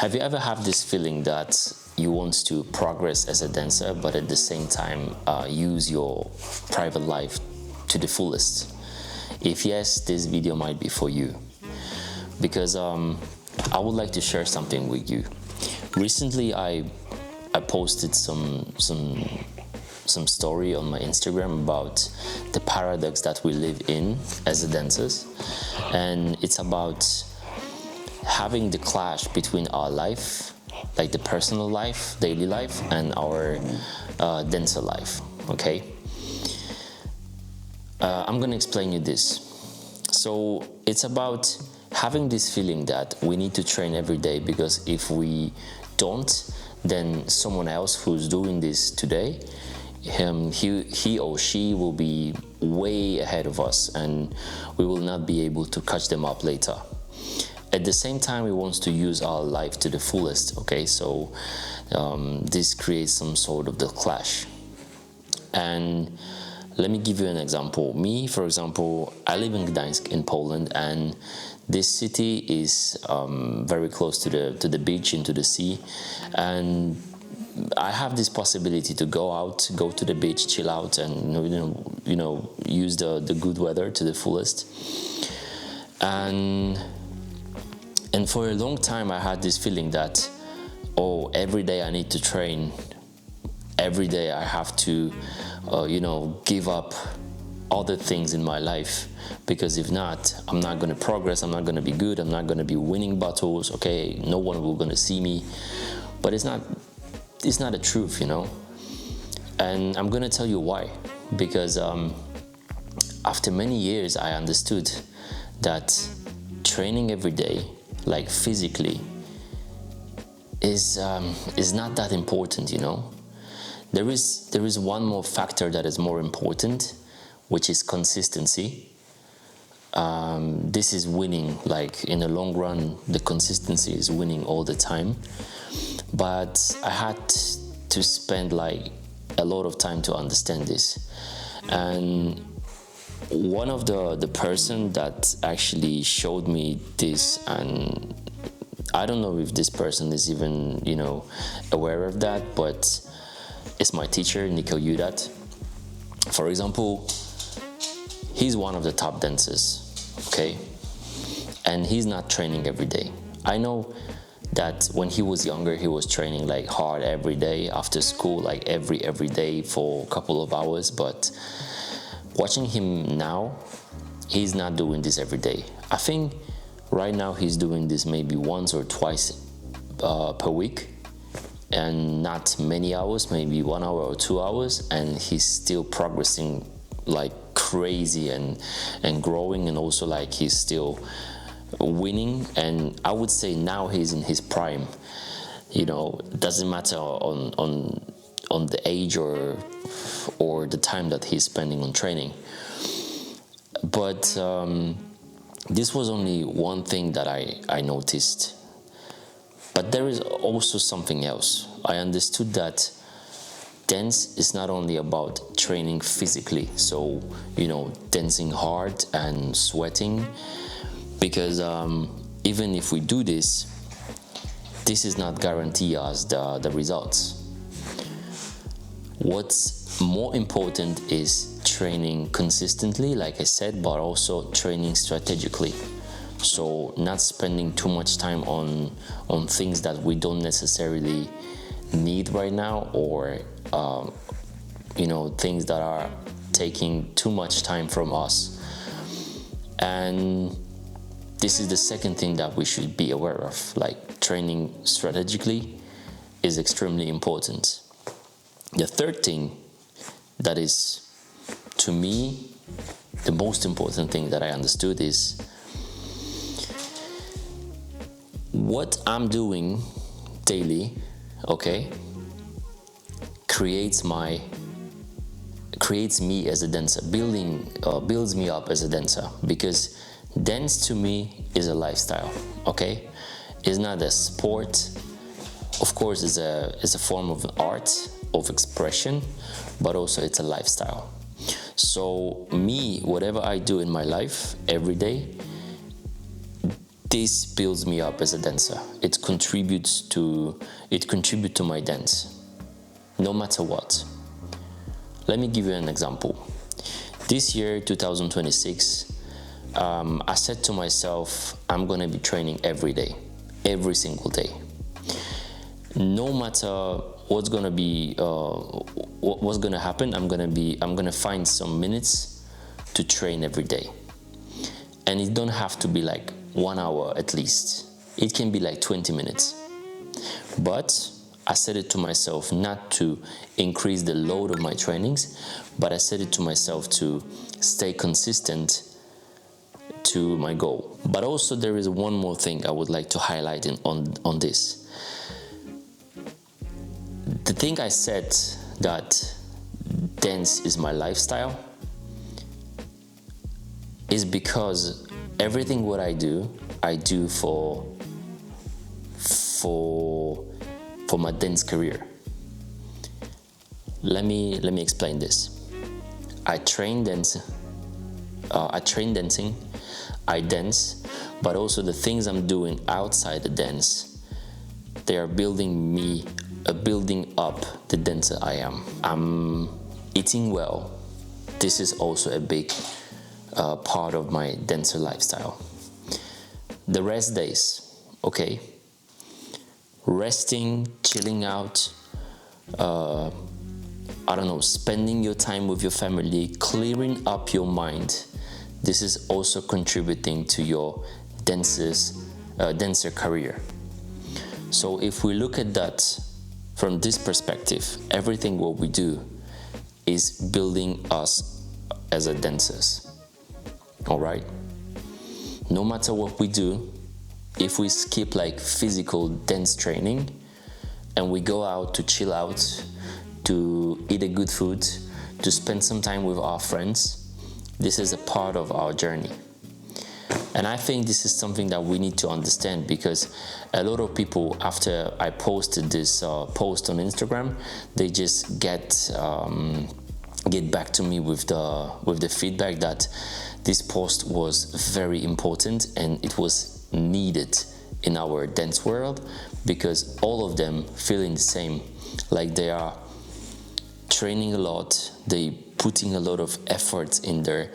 Have you ever had this feeling that you want to progress as a dancer, but at the same time use your private life to the fullest? If yes, this video might be for you, because I would like to share something with you. Recently, I posted some story on my Instagram about the paradox that we live in as a dancers, and it's about having the clash between our life, like the personal life, daily life, and our dancer life. Okay, I'm gonna explain you this. So it's about having this feeling that we need to train every day, because if we don't, then someone else who's doing this today, he or she will be way ahead of us, and we will not be able to catch them up later. At the same time, we want to use our life to the fullest. Okay, so this creates some sort of the clash. And let me give you an example. Me, for example, I live in Gdansk in Poland, and this city is very close to the beach, into the sea, and I have this possibility to go to the beach, chill out, and use the good weather to the fullest. And for a long time, I had this feeling that, oh, every day I need to train. Every day I have to, give up other things in my life, because if not, I'm not going to progress. I'm not going to be good. I'm not going to be winning battles. Okay, no one will going to see me. But it's not the truth, And I'm going to tell you why. Because after many years, I understood that training every day, like physically, is not that important, There is one more factor that is more important, which is consistency. This is winning, like in the long run, the consistency is winning all the time. But I had to spend like a lot of time to understand this. And one of the person that actually showed me this, and I don't know if this person is even, aware of that, but it's my teacher, Niko Yudat. For example, he's one of the top dancers, okay? And he's not training every day. I know that when he was younger, he was training like hard every day after school, like every day for a couple of hours. But watching him now, he's not doing this every day. I think right now he's doing this maybe once or twice per week, and not many hours, maybe 1 hour or 2 hours, and he's still progressing like crazy and growing, and also like he's still winning. And I would say now he's in his prime. It doesn't matter on the age or the time that he's spending on training. But this was only one thing that I noticed. But there is also something else. I understood that dance is not only about training physically, so dancing hard and sweating, because even if we do this is not guarantee us the results. What's more important is training consistently, like I said, but also training strategically. So not spending too much time on things that we don't necessarily need right now, or things that are taking too much time from us. And this is the second thing that we should be aware of, like training strategically is extremely important. The third thing that is, to me, the most important thing that I understood is what I'm doing daily, okay, creates me as a dancer, builds me up as a dancer, because dance to me is a lifestyle, okay? It's not a sport. Of course, it's a form of art, of expression, but also it's a lifestyle. So me, whatever I do in my life every day, this builds me up as a dancer. It contributes to my dance, no matter what. Let me give you an example. This year, 2026, I said to myself, I'm gonna be training every day, every single day. No matter what's gonna be, what's gonna happen, I'm gonna find some minutes to train every day. And it don't have to be like 1 hour at least. It can be like 20 minutes. But I said it to myself not to increase the load of my trainings, but I said it to myself to stay consistent to my goal. But also there is one more thing I would like to highlight on this. The thing I said that dance is my lifestyle is because everything what I do for my dance career. Let me explain this. I train dancing, I dance, but also the things I'm doing outside the dance, they are building up the dancer I am. I'm eating well. This is also a big part of my dancer lifestyle. The rest days, okay? Resting, chilling out, spending your time with your family, clearing up your mind. This is also contributing to your dancer career. So if we look at that from this perspective, everything what we do is building us as a dancers. All right? No matter what we do, if we skip like physical dance training and we go out to chill out, to eat a good food, to spend some time with our friends, this is a part of our journey. And I think this is something that we need to understand, because a lot of people, after I posted this post on Instagram, they just get back to me with the feedback that this post was very important and it was needed in our dance world, because all of them feeling the same, like they are training a lot, they putting a lot of effort in their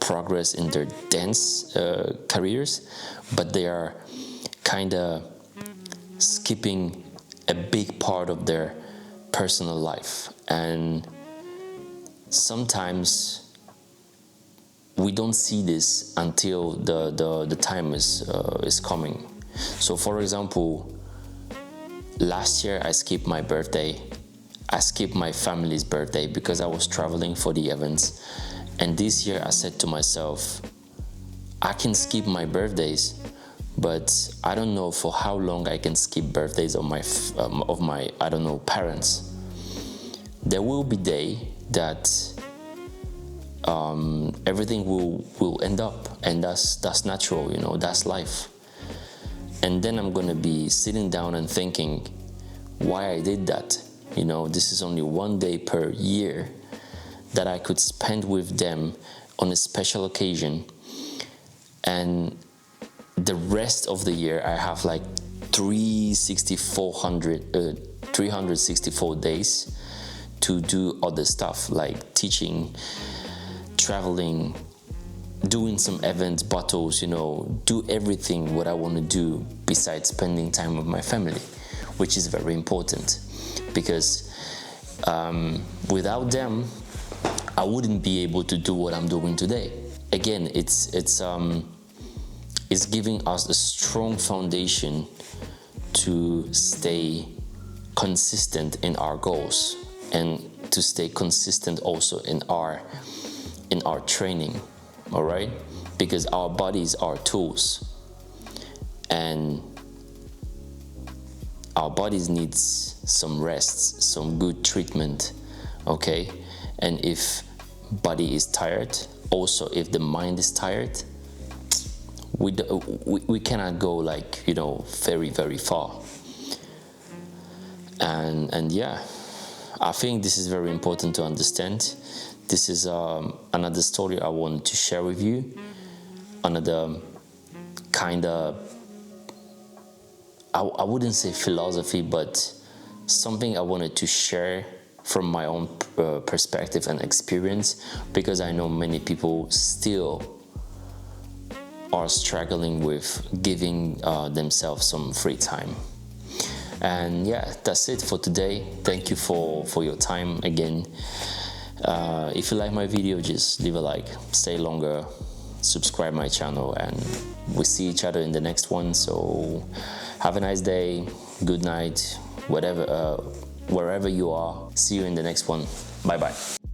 progress in their dance careers, but they are kind of skipping a big part of their personal life. And sometimes we don't see this until the time is coming. So for example, last year I skipped my birthday. I skipped my family's birthday because I was traveling for the events. And this year I said to myself, I can skip my birthdays, but I don't know for how long I can skip birthdays of my parents. There will be day that everything will end up, and that's natural, that's life. And then I'm gonna be sitting down and thinking why I did that. This is only one day per year that I could spend with them on a special occasion, and the rest of the year I have like 364 days to do other stuff like teaching, traveling, doing some events, battles, do everything what I want to do besides spending time with my family, which is very important, because without them I wouldn't be able to do what I'm doing today. Again, it's giving us a strong foundation to stay consistent in our goals and to stay consistent also in our training, all right? Because our bodies are tools, and our bodies needs some rest, some good treatment, okay? And if body is tired, also if the mind is tired, we cannot go like very, very far. And yeah, I think this is very important to understand. This is another story I wanted to share with you, another kind of, I wouldn't say philosophy, but something I wanted to share from my own perspective and experience, because I know many people still are struggling with giving themselves some free time. And yeah, that's it for today. Thank you for your time again. If you like my video, just leave a like, stay longer, subscribe my channel, and we'll see each other in the next one. So have a nice day, good night, whatever, wherever you are. See you in the next one. Bye bye.